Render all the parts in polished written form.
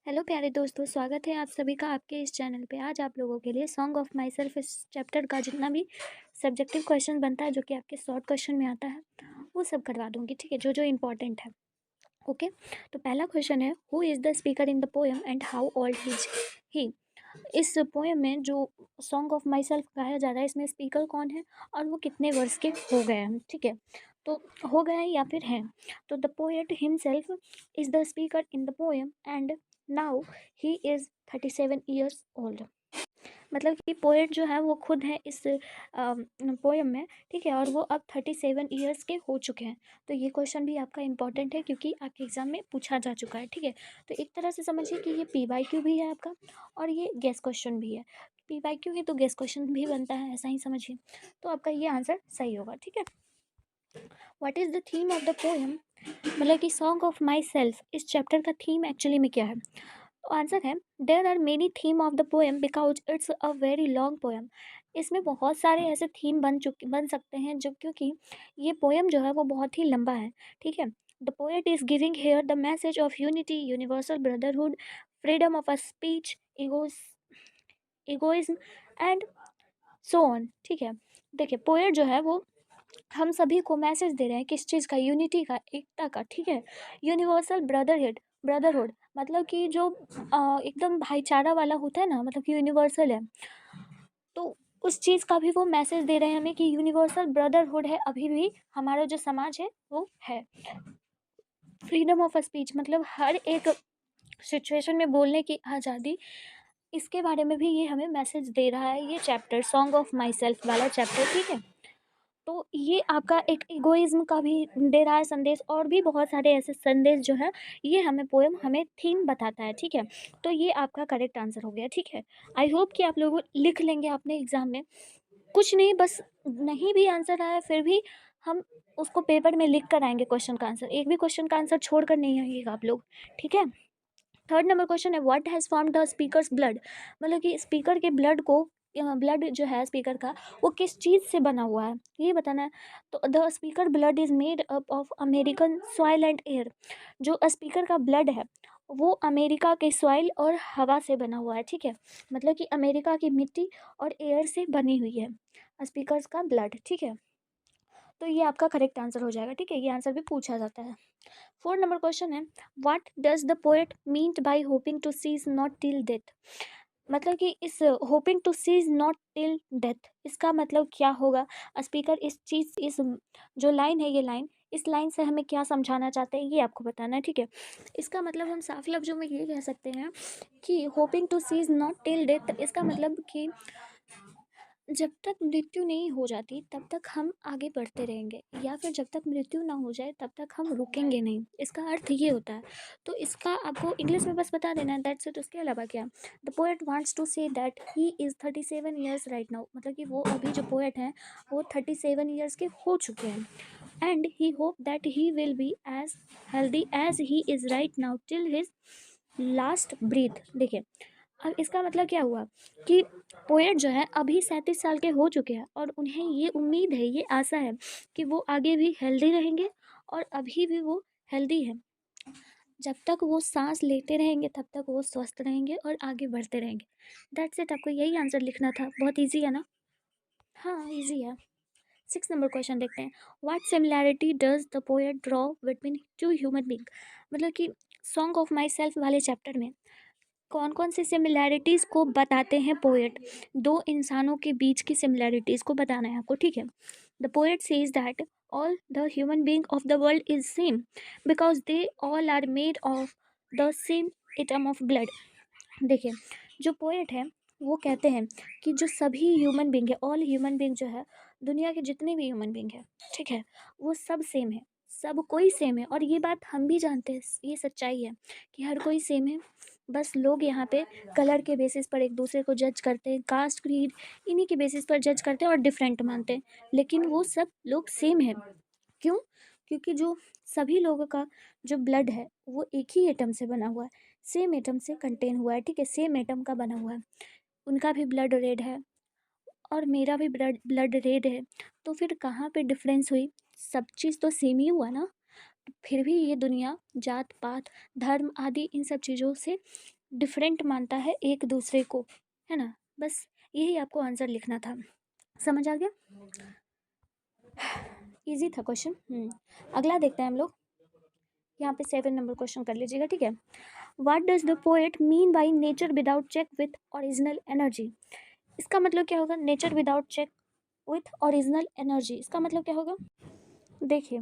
Hello प्यारे दोस्तों, स्वागत है आप सभी का आपके इस चैनल पे। आज आप लोगों के लिए सॉन्ग ऑफ माई सेल्फ इस चैप्टर का जितना भी सब्जेक्टिव क्वेश्चन बनता है जो कि आपके शॉर्ट क्वेश्चन में आता है वो सब करवा दूंगी, ठीक है, जो जो इम्पोर्टेंट है। ओके। तो पहला क्वेश्चन है, who is the speaker in the poem and how old is he. इस पोएम में जो सॉन्ग ऑफ माई सेल्फ गाया जा रहा है इसमें स्पीकर कौन है और वो कितने वर्ष के हो गए हैं, ठीक है। तो हो गए हैं या फिर हैं। तो the poet himself is the speaker in the poem and now he is 37 years old. मतलब कि पोएट जो है वो खुद है इस पोएम में, ठीक है, और वो अब 37 ईयर्स के हो चुके हैं। तो ये क्वेश्चन भी आपका इंपॉर्टेंट है क्योंकि आपके एग्जाम में पूछा जा चुका है, ठीक है। तो एक तरह से समझिए कि ये PYQ भी है आपका और ये गेस क्वेश्चन भी है। PYQ है तो गेस क्वेश्चन भी बनता है, ऐसा ही समझिए। तो आपका ये आंसर सही होगा, ठीक है। What is the theme of the poem, मतलब कि सॉन्ग ऑफ माई सेल्फ इस चैप्टर का थीम एक्चुअली में क्या है। आंसर है, there are many theme of the poem because it's a very long poem. इसमें बहुत सारे ऐसे थीम बन सकते हैं जो, क्योंकि ये पोएम जो है वो बहुत ही लंबा है, ठीक है। The poet is giving here the message of unity, universal brotherhood, freedom of a speech, egoism and so on, ठीक है। देखिए, पोएट जो है वो हम सभी को मैसेज दे रहे हैं किस चीज़ का, यूनिटी का, एकता का, ठीक है। यूनिवर्सल ब्रदरहुड मतलब कि जो एकदम भाईचारा वाला होता है ना, मतलब कि यूनिवर्सल है। तो उस चीज़ का भी वो मैसेज दे रहे हैं हमें कि यूनिवर्सल ब्रदरहुड है, अभी भी हमारा जो समाज है वो है। फ्रीडम ऑफ स्पीच मतलब हर एक सिचुएशन में बोलने की आज़ादी, इसके बारे में भी ये हमें मैसेज दे रहा है ये chapter, song of my self वाला चैप्टर, ठीक है। तो ये आपका एक इगोइज्म का भी दे रहा है संदेश, और भी बहुत सारे ऐसे संदेश जो है ये हमें पोएम हमें थीम बताता है, ठीक है। तो ये आपका करेक्ट आंसर हो गया, ठीक है। आई होप कि आप लोग लिख लेंगे अपने एग्जाम में। कुछ नहीं, बस नहीं भी आंसर आया फिर भी हम उसको पेपर में लिख कर आएंगे, क्वेश्चन का आंसर, एक भी क्वेश्चन का आंसर छोड़ कर नहीं आइएगा आप लोग, ठीक है। थर्ड नंबर क्वेश्चन है, what has form the speakers blood, मतलब कि स्पीकर के ब्लड को, ब्लड जो है स्पीकर का वो किस चीज़ से बना हुआ है ये बताना है। तो the speaker blood is made up of American soil and air. जो स्पीकर का ब्लड है वो अमेरिका के सॉइल और हवा से बना हुआ है, ठीक है। मतलब कि अमेरिका की मिट्टी और एयर से बनी हुई है स्पीकर्स का ब्लड, ठीक है। तो ये आपका करेक्ट आंसर हो जाएगा, ठीक है, ये आंसर भी पूछा जाता है। फोर्थ नंबर क्वेश्चन है, what does the poet mean by hoping to cease not till death. मतलब कि इस hoping to cease not till death इसका मतलब क्या होगा। स्पीकर इस चीज़, इस जो लाइन है, ये लाइन, इस लाइन से हमें क्या समझाना चाहते हैं ये आपको बताना है, ठीक है। इसका मतलब हम साफ लफ्जों में ये कह सकते हैं कि hoping to cease not till death इसका मतलब कि जब तक मृत्यु नहीं हो जाती तब तक हम आगे बढ़ते रहेंगे, या फिर जब तक मृत्यु ना हो जाए तब तक हम रुकेंगे नहीं, इसका अर्थ ये होता है। तो इसका आपको इंग्लिश में बस बता देना है, दैट्स इट, उसके अलावा क्या। The poet wants to say that he is 37 years right now, मतलब कि वो अभी जो पोएट हैं वो 37 ईयर्स के हो चुके हैं। And he hope that he will be as healthy as he is right now till his last breath. देखिए, अब इसका मतलब क्या हुआ कि पोएट जो है अभी 37 साल के हो चुके हैं और उन्हें ये उम्मीद है, ये आशा है कि वो आगे भी हेल्दी रहेंगे, और अभी भी वो हेल्दी है। जब तक वो सांस लेते रहेंगे तब तक वो स्वस्थ रहेंगे और आगे बढ़ते रहेंगे। दैट्स इट, आपको यही आंसर लिखना था, बहुत ईजी है ना। हाँ, ईजी है। 6 नंबर क्वेश्चन देखते हैं, what similarity does the poet draw between two human being. मतलब कि सॉन्ग ऑफ माई सेल्फ वाले चैप्टर में कौन कौन सी सिमिलैरिटीज़ को बताते हैं पोएट। दो इंसानों के बीच की सिमिलैरिटीज़ को बताना है आपको, ठीक है। The poet says that all the human being of the world is same because they all are made of the same atom of blood. देखिए, जो पोएट है वो कहते हैं कि जो सभी ह्यूमन बींग है, ऑल ह्यूमन बींग जो है, दुनिया के जितने भी ह्यूमन बींग है, ठीक है, वो सब सेम है, सब कोई सेम है। और ये बात हम भी जानते हैं, ये सच्चाई है कि हर कोई सेम है। बस लोग यहाँ पे कलर के बेसिस पर एक दूसरे को जज करते हैं, कास्ट क्रीड इन्हीं के बेसिस पर जज करते हैं और डिफरेंट मानते हैं, लेकिन वो सब लोग सेम है। क्यों? क्योंकि जो सभी लोगों का जो ब्लड है वो एक ही एटम से बना हुआ है, सेम एटम से कंटेन हुआ है, ठीक है, सेम एटम का बना हुआ है। उनका भी ब्लड रेड है और मेरा भी ब्लड ब्लड रेड है, तो फिर कहाँ पे डिफरेंस हुई। सब चीज़ तो सेम ही हुआ ना। फिर भी ये दुनिया जात पात धर्म आदि इन सब चीज़ों से डिफरेंट मानता है एक दूसरे को, है ना। बस यही आपको आंसर लिखना था, समझ आ गया। इजी था क्वेश्चन। अगला देखते हैं हम लोग। यहाँ पे 7 नंबर क्वेश्चन कर लीजिएगा, ठीक है। What does the poet mean by nature without check with original energy. इसका मतलब क्या होगा, nature without check with original energy, इसका मतलब क्या होगा। देखिए,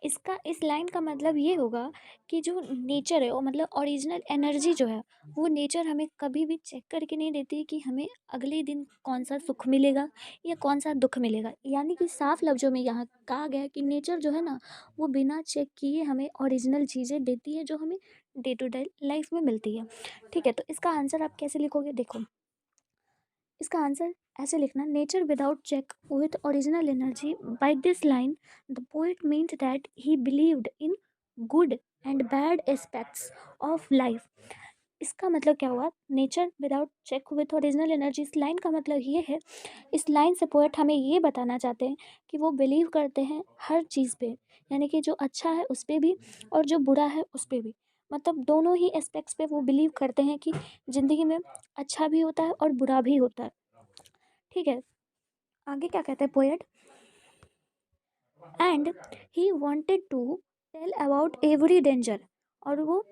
इसका इस लाइन का मतलब ये होगा कि जो नेचर है वो मतलब ओरिजिनल एनर्जी जो है, वो नेचर हमें कभी भी चेक करके नहीं देती कि हमें अगले दिन कौन सा सुख मिलेगा या कौन सा दुख मिलेगा। यानी कि साफ लफ्ज़ों में यहाँ कहा गया है कि नेचर जो है ना, वो बिना चेक किए हमें ओरिजिनल चीज़ें देती है जो हमें डे टू डे लाइफ में मिलती है, ठीक है। तो इसका आंसर आप कैसे लिखोगे, देखो इसका आंसर ऐसे लिखना, nature without check with original energy. By this line the poet means that he believed in good and bad aspects of life. इसका मतलब क्या हुआ, nature without check with original energy, इस लाइन का मतलब ये है, इस लाइन से पोएट हमें ये बताना चाहते हैं कि वो बिलीव करते हैं हर चीज़ पे, यानी कि जो अच्छा है उस पर भी और जो बुरा है उस पर भी, मतलब दोनों ही एस्पेक्ट्स पे वो बिलीव करते हैं कि ज़िंदगी में अच्छा भी होता है और बुरा भी होता है, ठीक है। आगे क्या कहते हैं poet, and he wanted to tell about every danger, और वो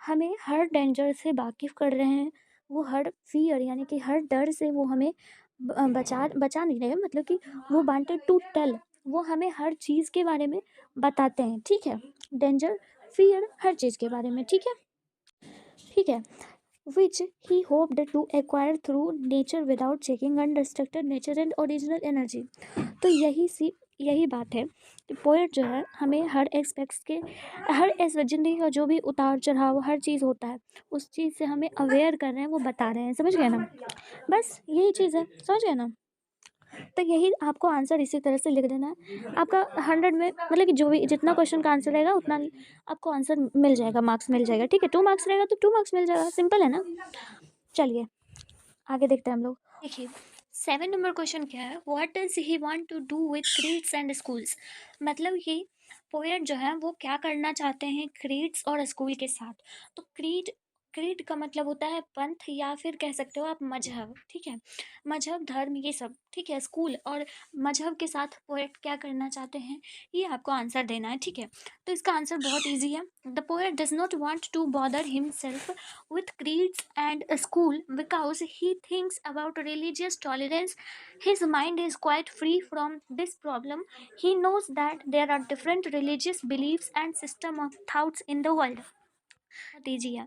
हमें हर डेंजर से वाकिफ़ कर रहे हैं, वो हर फियर यानी कि हर डर से वो हमें बचा बचा नहीं रहे, मतलब कि वो वांटेड टू टेल, वो हमें हर चीज़ के बारे में बताते हैं, ठीक है। डेंजर, फियर, हर चीज़ के बारे में, ठीक है, ठीक है। Which he hoped to acquire through nature without checking unrestricted nature and original energy. तो यही बात है कि पोएट जो है हमें हर एस्पेक्ट्स के, हर एस ज़िंदगी का जो भी उतार चढ़ाव हर चीज़ होता है, उस चीज़ से हमें अवेयर कर रहे हैं, वो बता रहे हैं, समझ गए ना। बस यही चीज़ है, समझ गए ना। तो यही आपको आंसर इसी तरह से लिख देना है। आपका 100 में मतलब कि जो भी जितना क्वेश्चन का आंसर रहेगा उतना आपको आंसर मिल जाएगा, मार्क्स मिल जाएगा, ठीक है। 2 मार्क्स रहेगा तो 2 मार्क्स मिल जाएगा, सिंपल है ना। चलिए आगे देखते हैं हम लोग। देखिए 7 नंबर क्वेश्चन क्या है, what does he want to do with creeds and schools. मतलब कि पोएट जो है वो क्या करना चाहते हैं क्रीड्स और स्कूल के साथ। तो क्रीड, क्रीड का मतलब होता है पंथ या फिर कह सकते हो आप मजहब, ठीक है। मजहब, धर्म, ये सब, ठीक है। स्कूल और मजहब के साथ पोएट क्या करना चाहते हैं, ये आपको आंसर देना है, ठीक है। तो इसका आंसर बहुत ईजी है, the poet does not want to bother himself with creeds and a school because he thinks about religious tolerance. His mind is quite free from this problem. He knows that there are different religious beliefs and system of thoughts in the world. दीजिए,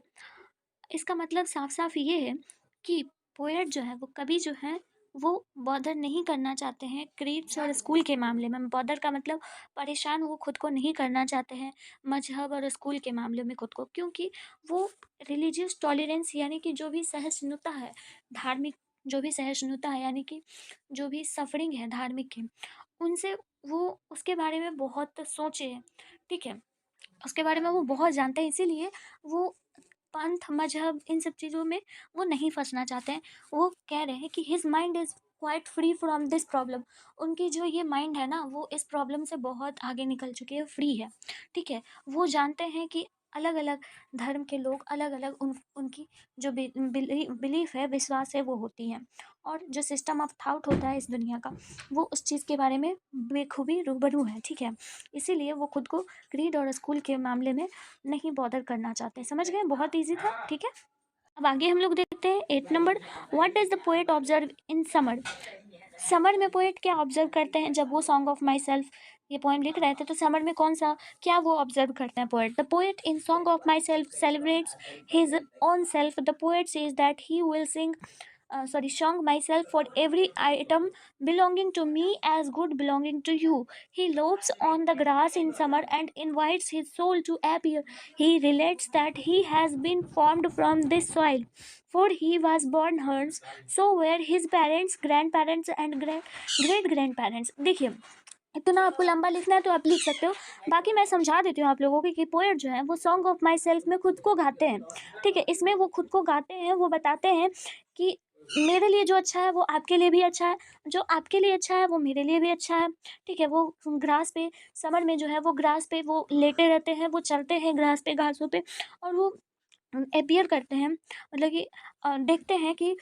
इसका मतलब साफ साफ ये है कि poet जो है वो कभी जो है वो बॉदर नहीं करना चाहते हैं क्रीड्स और स्कूल के मामले में। बॉदर का मतलब परेशान वो खुद को नहीं करना चाहते हैं मजहब और स्कूल के मामले में खुद को, क्योंकि वो रिलीजियस टॉलरेंस यानी कि जो भी सहिष्णुता है, धार्मिक जो भी सहिष्णुता है यानी कि जो भी सफरिंग है धार्मिक की, उनसे वो उसके बारे में बहुत सोचे हैं, ठीक है। उसके बारे में वो बहुत जानते हैं, इसीलिए वो पंथ, मजहब, इन सब चीज़ों में वो नहीं फँसना चाहते हैं। वो कह रहे हैं कि his mind is quite free from this problem. उनकी जो ये माइंड है ना, वो इस प्रॉब्लम से बहुत आगे निकल चुकी है, फ्री है, ठीक है। वो जानते हैं कि अलग-अलग धर्म के लोग अलग-अलग उनकी जो बिलीफ है, विश्वास है, वो होती हैं। और जो सिस्टम ऑफ थॉट होता है इस दुनिया का, वो उस चीज़ के बारे में बेखूबी रूबरू है, ठीक है। इसीलिए वो खुद को क्रीड और स्कूल के मामले में नहीं बॉदर करना चाहते, समझ गए, बहुत ईजी था, ठीक है। अब आगे हम लोग देखते हैं 8 number, what does the poet observe in summer. Summer में पोएट क्या ऑब्जर्व करते हैं, जब वो सॉन्ग ऑफ माई सेल्फ ये पोएम लिख रहे थे तो समर में कौन सा क्या वो ऑब्जर्व करते हैं poet. The poet in song of my self celebrates his own self. The poet says that he will sing song myself for every item belonging to me as good belonging to you. He loafs on the grass in summer and invites his soul to appear. He relates that he has been formed from this soil, for he was born hers, so were his parents, grandparents and great grandparents. देखिए, इतना आपको लंबा लिखना है तो आप लिख सकते हो, बाकी मैं समझा देती हूँ आप लोगों को कि पोएट जो है वो सॉन्ग ऑफ माई सेल्फ में खुद को गाते हैं, ठीक है। इसमें वो खुद को गाते हैं, वो बताते हैं कि मेरे लिए जो अच्छा है वो आपके लिए भी अच्छा है, जो आपके लिए अच्छा है वो मेरे लिए भी अच्छा है, ठीक है। वो ग्रास पे, समर में जो है वो ग्रास पे वो लेटे रहते हैं, वो चलते हैं ग्रास पे, घासों पे, और वो अपीयर करते हैं, मतलब कि देखते हैं कि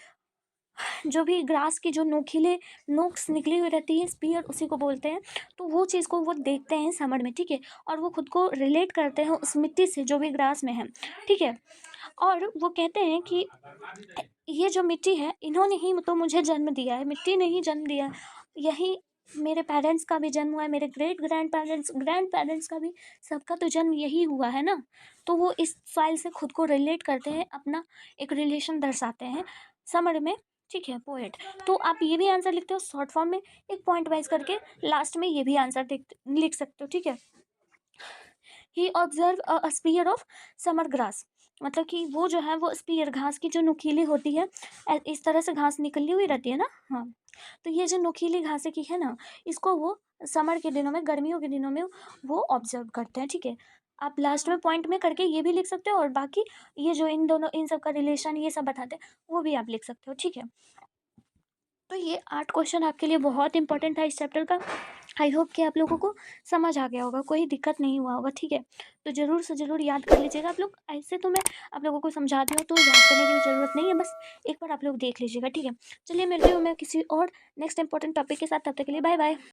जो भी ग्रास की जो नोकीले नोक्स निकली हुई रहती है, स्पीयर उसी को बोलते हैं। तो वो चीज़ को वो देखते हैं समर में, ठीक है, और वो खुद को रिलेट करते हैं उस मिट्टी से जो भी ग्रास में है, ठीक है। और वो कहते हैं कि ये जो मिट्टी है, इन्होंने ही तो मुझे जन्म दिया है, मिट्टी ने ही जन्म दिया है, यही मेरे पेरेंट्स का भी जन्म हुआ है, मेरे ग्रैंड पेरेंट्स का भी, सबका तो जन्म यही हुआ है ना। तो वो इस साइल से खुद को रिलेट करते हैं, अपना एक रिलेशन दर्शाते हैं समर में, ठीक है, पोएट। तो आप ये भी आंसर लिखते हो शॉर्ट फॉर्म में, एक पॉइंट वाइज करके, लास्ट में ये भी आंसर लिख सकते हो, ठीक है। He observe a spear of summer grass, मतलब कि वो जो है वो स्पीयर घास की जो नुकीली होती है, इस तरह से घास निकली हुई रहती है ना, हाँ। तो ये जो नुकीली घासें की है ना, इसको वो समर के दिनों में, गर्मियों के दिनों में वो ऑब्जर्व करते हैं, ठीक है। आप लास्ट में पॉइंट में करके ये भी लिख सकते हो, और बाकी ये जो इन दोनों, इन सब का रिलेशन ये सब बताते हैं, वो भी आप लिख सकते हो, ठीक है। तो ये 8 क्वेश्चन आपके लिए बहुत इंपॉर्टेंट था इस चैप्टर का। आई होप कि आप लोगों को समझ आ गया होगा, कोई दिक्कत नहीं हुआ होगा, ठीक है। तो ज़रूर से ज़रूर याद कर लीजिएगा आप लोग। ऐसे तो मैं आप लोगों को समझाती हूँ, तो याद करने की भी ज़रूरत नहीं है, बस एक बार आप लोग देख लीजिएगा, ठीक है। चलिए मिलती हूँ मैं किसी और नेक्स्ट इंपॉर्टेंट टॉपिक के साथ, तब तक के लिए बाय बाय।